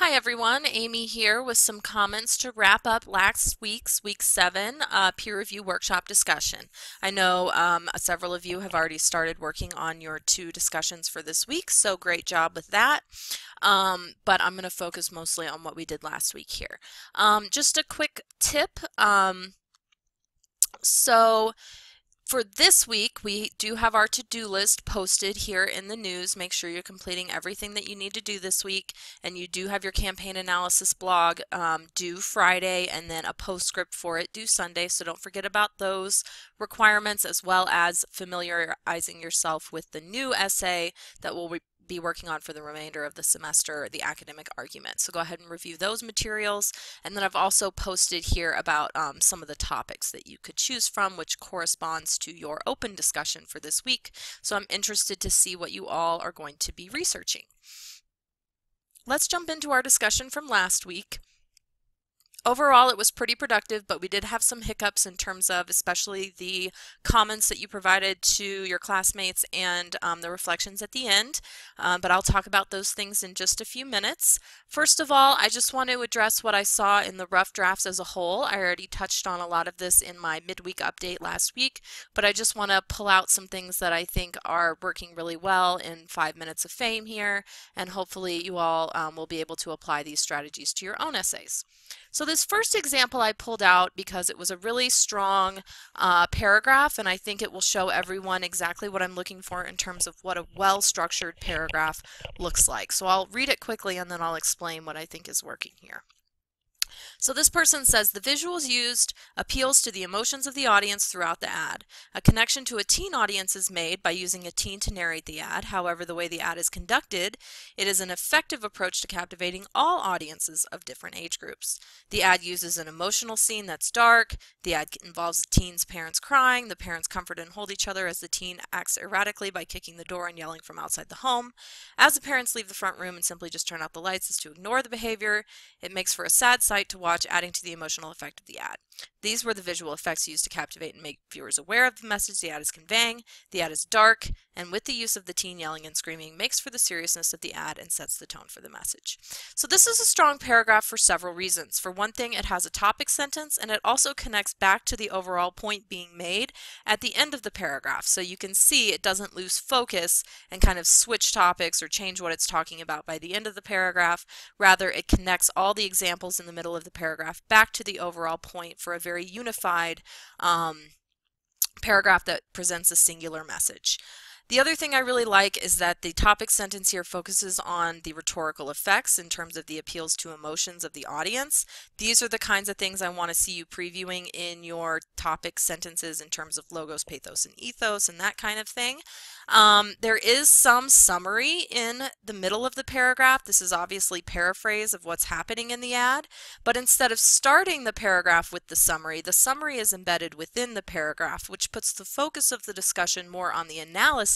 Hi everyone, Amy here with some comments to wrap up last week's Week 7 peer review workshop discussion. I know several of you have already started working on your two discussions for this week, so great job with that. But I'm going to focus mostly on what we did last week here. Just a quick tip. So for this week, we do have our to-do list posted here in the news. Make sure you're completing everything that you need to do this week, and you do have your campaign analysis blog due Friday, and then a postscript for it due Sunday, so don't forget about those requirements, as well as familiarizing yourself with the new essay that we'll be working on for the remainder of the semester, the academic argument. So go ahead and review those materials. And then I've also posted here about some of the topics that you could choose from, which corresponds to your open discussion for this week. So I'm interested to see what you all are going to be researching. Let's jump into our discussion from last week. Overall, it was pretty productive, but we did have some hiccups in terms of especially the comments that you provided to your classmates and the reflections at the end. But I'll talk about those things in just a few minutes. First of all, I just want to address what I saw in the rough drafts as a whole. I already touched on a lot of this in my midweek update last week, but I just want to pull out some things that I think are working really well in 5 minutes of fame here, and hopefully you all will be able to apply these strategies to your own essays. So this first example I pulled out because it was a really strong paragraph, and I think it will show everyone exactly what I'm looking for in terms of what a well-structured paragraph looks like. So I'll read it quickly and then I'll explain what I think is working here. So this person says the visuals used appeals to the emotions of the audience throughout the ad. A connection to a teen audience is made by using a teen to narrate the ad. However, the way the ad is conducted, it is an effective approach to captivating all audiences of different age groups. The ad uses an emotional scene that's dark. The ad involves the teen's parents crying. The parents comfort and hold each other as the teen acts erratically by kicking the door and yelling from outside the home. As the parents leave the front room and simply just turn out the lights as to ignore the behavior, it makes for a sad sight to watch, adding to the emotional effect of the ad. These were the visual effects used to captivate and make viewers aware of the message the ad is conveying. The ad is dark, and with the use of the teen yelling and screaming, makes for the seriousness of the ad and sets the tone for the message. So this is a strong paragraph for several reasons. For one thing, it has a topic sentence, and it also connects back to the overall point being made at the end of the paragraph. So you can see it doesn't lose focus and kind of switch topics or change what it's talking about by the end of the paragraph. Rather, it connects all the examples in the middle of the paragraph back to the overall point for a very unified paragraph that presents a singular message. The other thing I really like is that the topic sentence here focuses on the rhetorical effects in terms of the appeals to emotions of the audience. These are the kinds of things I want to see you previewing in your topic sentences in terms of logos, pathos, and ethos and that kind of thing. There is some summary in the middle of the paragraph. This is obviously paraphrase of what's happening in the ad, but instead of starting the paragraph with the summary is embedded within the paragraph, which puts the focus of the discussion more on the analysis,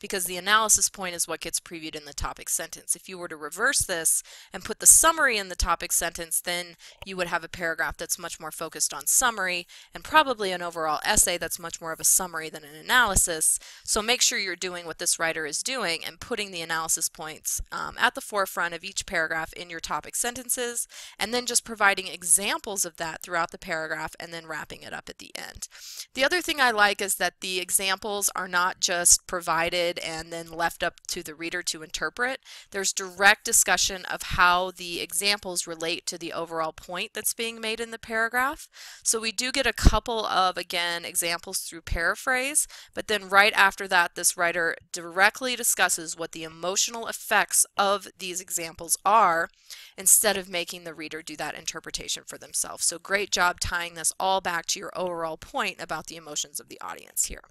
because the analysis point is what gets previewed in the topic sentence. If you were to reverse this and put the summary in the topic sentence, then you would have a paragraph that's much more focused on summary, and probably an overall essay that's much more of a summary than an analysis. So make sure you're doing what this writer is doing and putting the analysis points at the forefront of each paragraph in your topic sentences, and then just providing examples of that throughout the paragraph and then wrapping it up at the end. The other thing I like is that the examples are not just provided and then left up to the reader to interpret. There's direct discussion of how the examples relate to the overall point that's being made in the paragraph. So we do get a couple of, again, examples through paraphrase, but then right after that, this writer directly discusses what the emotional effects of these examples are, instead of making the reader do that interpretation for themselves. So great job tying this all back to your overall point about the emotions of the audience here.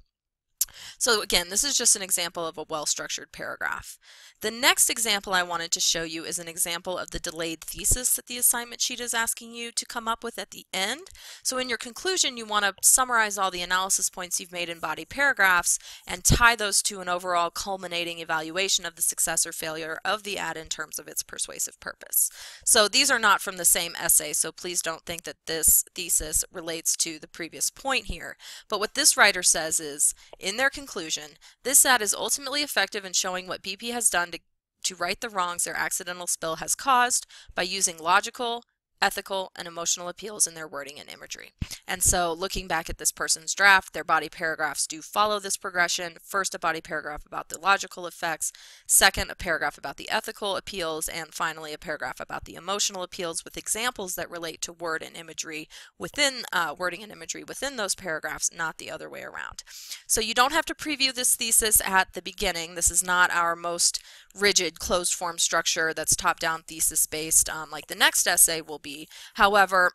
So again, this is just an example of a well-structured paragraph. The next example I wanted to show you is an example of the delayed thesis that the assignment sheet is asking you to come up with at the end. So in your conclusion, you want to summarize all the analysis points you've made in body paragraphs and tie those to an overall culminating evaluation of the success or failure of the ad in terms of its persuasive purpose. So these are not from the same essay, so please don't think that this thesis relates to the previous point here. But what this writer says is, in their conclusion, this ad is ultimately effective in showing what BP has done to to right the wrongs their accidental spill has caused by using logical, ethical, and emotional appeals in their wording and imagery. And so looking back at this person's draft, their body paragraphs do follow this progression. First, a body paragraph about the logical effects, second, a paragraph about the ethical appeals, and finally, a paragraph about the emotional appeals with examples that relate to word and imagery within wording and imagery within those paragraphs, not the other way around. So you don't have to preview this thesis at the beginning. This is not our most rigid closed form structure that's top-down thesis based like the next essay will be. However,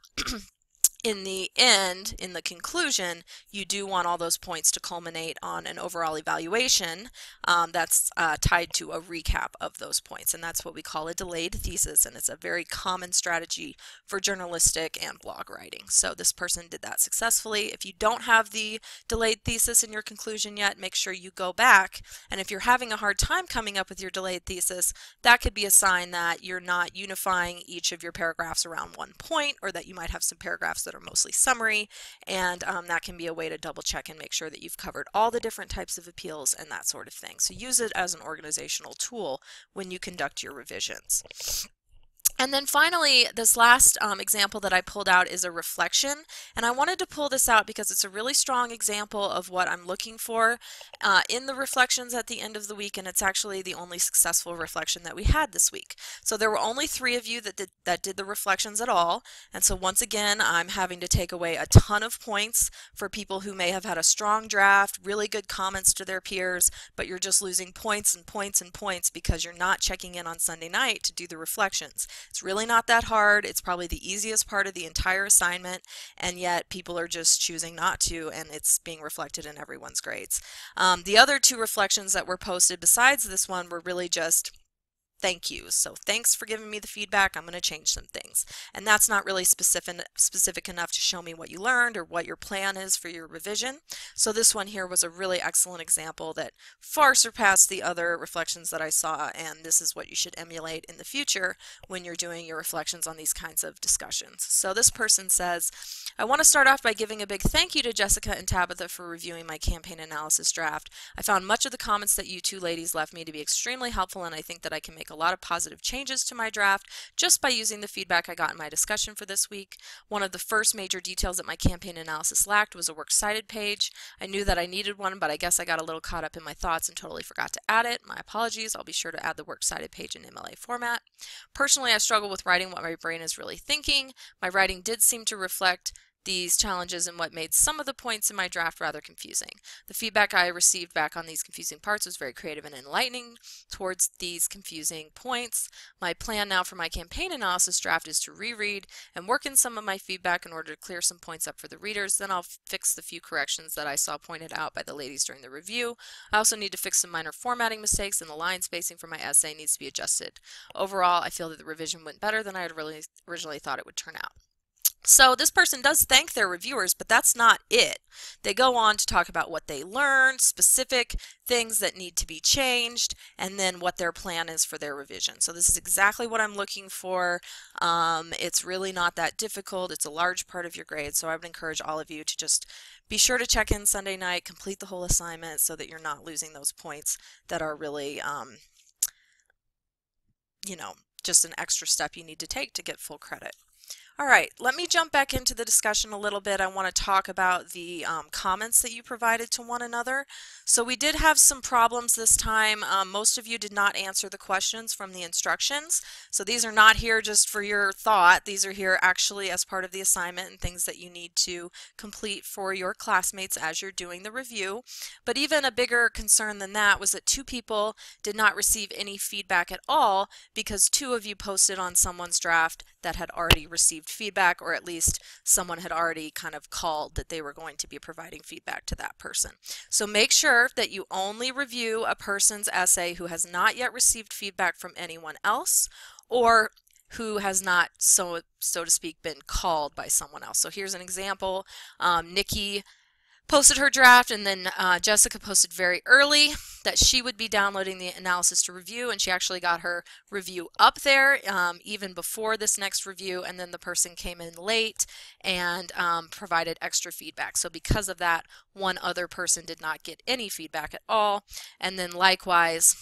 in the end, in the conclusion, you do want all those points to culminate on an overall evaluation that's tied to a recap of those points, and that's what we call a delayed thesis, and it's a very common strategy for journalistic and blog writing. So this person did that successfully. If you don't have the delayed thesis in your conclusion yet, make sure you go back, and if you're having a hard time coming up with your delayed thesis, that could be a sign that you're not unifying each of your paragraphs around one point, or that you might have some paragraphs that are mostly summary, and that can be a way to double check and make sure that you've covered all the different types of appeals and that sort of thing. So use it as an organizational tool when you conduct your revisions. And then finally, this last example that I pulled out is a reflection, and I wanted to pull this out because it's a really strong example of what I'm looking for in the reflections at the end of the week, and it's actually the only successful reflection that we had this week. So there were only 3 of you that did the reflections at all, and so once again I'm having to take away a ton of points for people who may have had a strong draft, really good comments to their peers, but you're just losing points and points and points because you're not checking in on Sunday night to do the reflections. It's really not that hard. It's probably the easiest part of the entire assignment, and yet people are just choosing not to, and it's being reflected in everyone's grades. The other 2 reflections that were posted besides this one were really just thank yous. So thanks for giving me the feedback. I'm going to change some things. And that's not really specific enough to show me what you learned or what your plan is for your revision. So this one here was a really excellent example that far surpassed the other reflections that I saw, and this is what you should emulate in the future when you're doing your reflections on these kinds of discussions. So this person says, I want to start off by giving a big thank you to Jessica and Tabitha for reviewing my campaign analysis draft. I found much of the comments that you 2 ladies left me to be extremely helpful, and I think that I can make a lot of positive changes to my draft just by using the feedback I got in my discussion for this week. One of the first major details that my campaign analysis lacked was a works cited page. I knew that I needed one, but I guess I got a little caught up in my thoughts and totally forgot to add it. My apologies. I'll be sure to add the works cited page in MLA format. Personally, I struggle with writing what my brain is really thinking. My writing did seem to reflect these challenges and what made some of the points in my draft rather confusing. The feedback I received back on these confusing parts was very creative and enlightening towards these confusing points. My plan now for my campaign analysis draft is to reread and work in some of my feedback in order to clear some points up for the readers. Then I'll fix the few corrections that I saw pointed out by the ladies during the review. I also need to fix some minor formatting mistakes, and the line spacing for my essay needs to be adjusted. Overall, I feel that the revision went better than I had originally thought it would turn out. So this person does thank their reviewers, but that's not it. They go on to talk about what they learned, specific things that need to be changed, and then what their plan is for their revision. So this is exactly what I'm looking for. It's really not that difficult. It's a large part of your grade, so I would encourage all of you to just be sure to check in Sunday night, complete the whole assignment so that you're not losing those points that are really, you know, just an extra step you need to take to get full credit. All right, let me jump back into the discussion a little bit. I want to talk about the comments that you provided to one another. So we did have some problems this time. Most of you did not answer the questions from the instructions. So these are not here just for your thought. These are here actually as part of the assignment and things that you need to complete for your classmates as you're doing the review. But even a bigger concern than that was that 2 people did not receive any feedback at all because 2 of you posted on someone's draft that had already received feedback, or at least someone had already kind of called that they were going to be providing feedback to that person. So make sure that you only review a person's essay who has not yet received feedback from anyone else, or who has not, so to speak, been called by someone else. So here's an example. Nikki posted her draft, and then Jessica posted very early that she would be downloading the analysis to review, and she actually got her review up there even before this next review, and then the person came in late and provided extra feedback. So because of that, one other person did not get any feedback at all. And then likewise,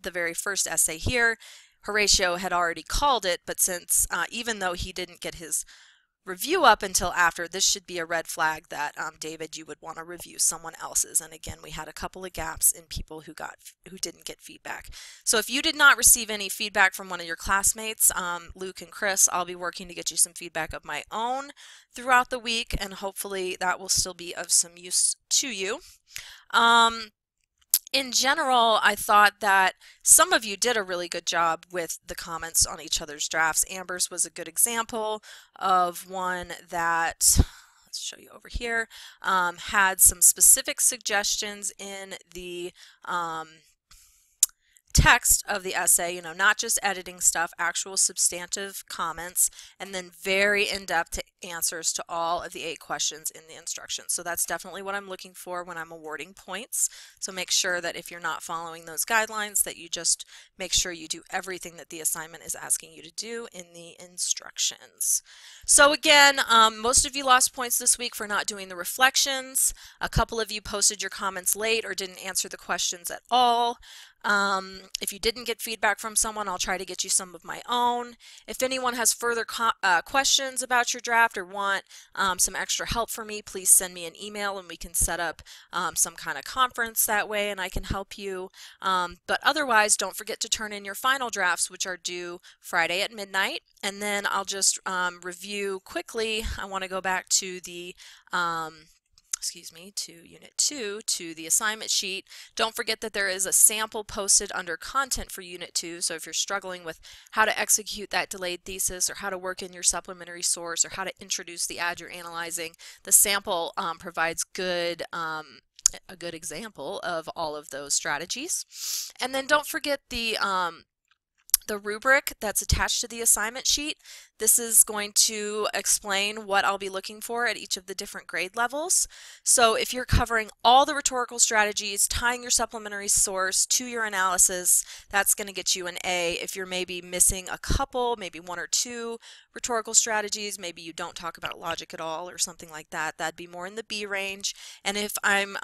the very first essay here, Horatio had already called it, but since even though he didn't get his review up until after, this should be a red flag that David, you would want to review someone else's. And again, we had a couple of gaps in people who didn't get feedback. So if you did not receive any feedback from one of your classmates, Luke and Chris, I'll be working to get you some feedback of my own throughout the week, and hopefully that will still be of some use to you. In general, I thought that some of you did a really good job with the comments on each other's drafts. Amber's was a good example of one that, let's show you over here, had some specific suggestions in the text of the essay, you know, not just editing stuff, actual substantive comments, and then very in-depth answers to all of the 8 questions in the instructions. So that's definitely what I'm looking for when I'm awarding points. So make sure that if you're not following those guidelines, that you just make sure you do everything that the assignment is asking you to do in the instructions. So again, most of you lost points this week for not doing the reflections. A couple of you posted your comments late or didn't answer the questions at all. If you didn't get feedback from someone, I'll try to get you some of my own. If anyone has further questions about your draft or want some extra help from me, please send me an email and we can set up some kind of conference that way and I can help you. But otherwise, don't forget to turn in your final drafts, which are due Friday at midnight. And then I'll just review quickly. I want to go back to the to Unit 2, to the assignment sheet. Don't forget that there is a sample posted under content for Unit 2, so if you're struggling with how to execute that delayed thesis or how to work in your supplementary source or how to introduce the ad you're analyzing, the sample provides a good example of all of those strategies. And then don't forget the rubric that's attached to the assignment sheet. This is going to explain what I'll be looking for at each of the different grade levels. So if you're covering all the rhetorical strategies, tying your supplementary source to your analysis, that's going to get you an A. If you're maybe missing a couple, maybe 1 or 2 rhetorical strategies, maybe you don't talk about logic at all or something like that, that'd be more in the B range. And if I'm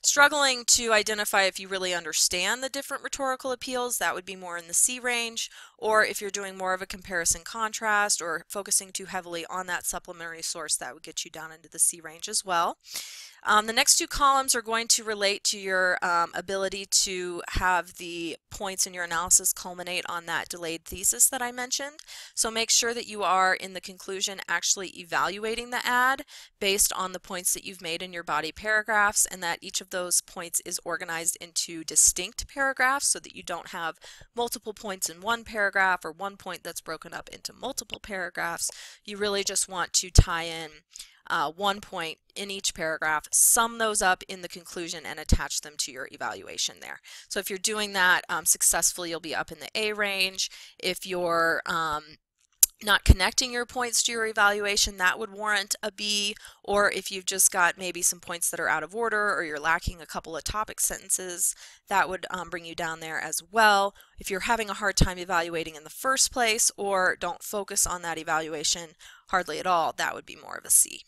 struggling to identify if you really understand the different rhetorical appeals, that would be more in the C range, or if you're doing more of a comparison contrast or focusing too heavily on that supplementary source, that would get you down into the C range as well. The next 2 columns are going to relate to your ability to have the points in your analysis culminate on that delayed thesis that I mentioned. So make sure that you are in the conclusion actually evaluating the ad based on the points that you've made in your body paragraphs, and that each of those points is organized into distinct paragraphs so that you don't have multiple points in one paragraph or one point that's broken up into multiple paragraphs. You really just want to tie in 1 point in each paragraph, sum those up in the conclusion and attach them to your evaluation there. So if you're doing that successfully, you'll be up in the A range. If you're not connecting your points to your evaluation, that would warrant a B, or if you've just got maybe some points that are out of order or you're lacking a couple of topic sentences, that would bring you down there as well. If you're having a hard time evaluating in the first place or don't focus on that evaluation hardly at all, that would be more of a C.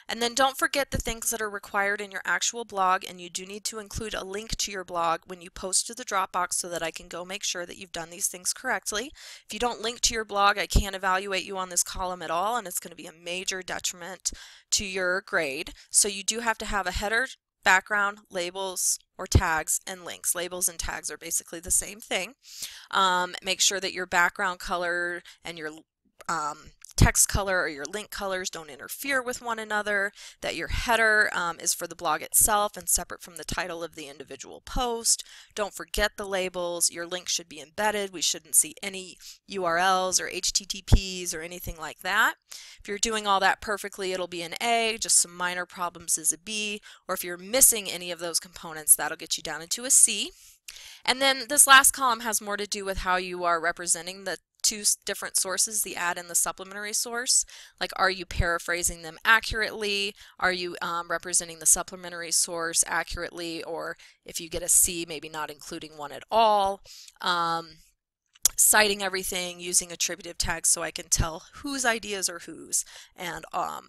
And then don't forget the things that are required in your actual blog, and you do need to include a link to your blog when you post to the Dropbox so that I can go make sure that you've done these things correctly. If you don't link to your blog, I can't evaluate you on this column at all, and it's going to be a major detriment to your grade. So you do have to have a header, background, labels, or tags, and links. Labels and tags are basically the same thing. Make sure that your background color and your text color or your link colors don't interfere with one another, that your header is for the blog itself and separate from the title of the individual post. Don't forget the labels. Your link should be embedded. We shouldn't see any URLs or HTTPs or anything like that. If you're doing all that perfectly, it'll be an A. Just some minor problems is a B. Or if you're missing any of those components, that'll get you down into a C. And then this last column has more to do with how you are representing the 2 different sources, the ad and the supplementary source. Like, are you paraphrasing them accurately? Are you representing the supplementary source accurately? Or if you get a C, maybe not including one at all. citing everything, using attributive tags so I can tell whose ideas are whose, and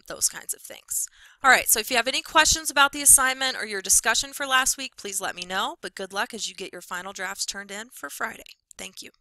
those kinds of things. All right, so if you have any questions about the assignment or your discussion for last week, please let me know, but good luck as you get your final drafts turned in for Friday. Thank you.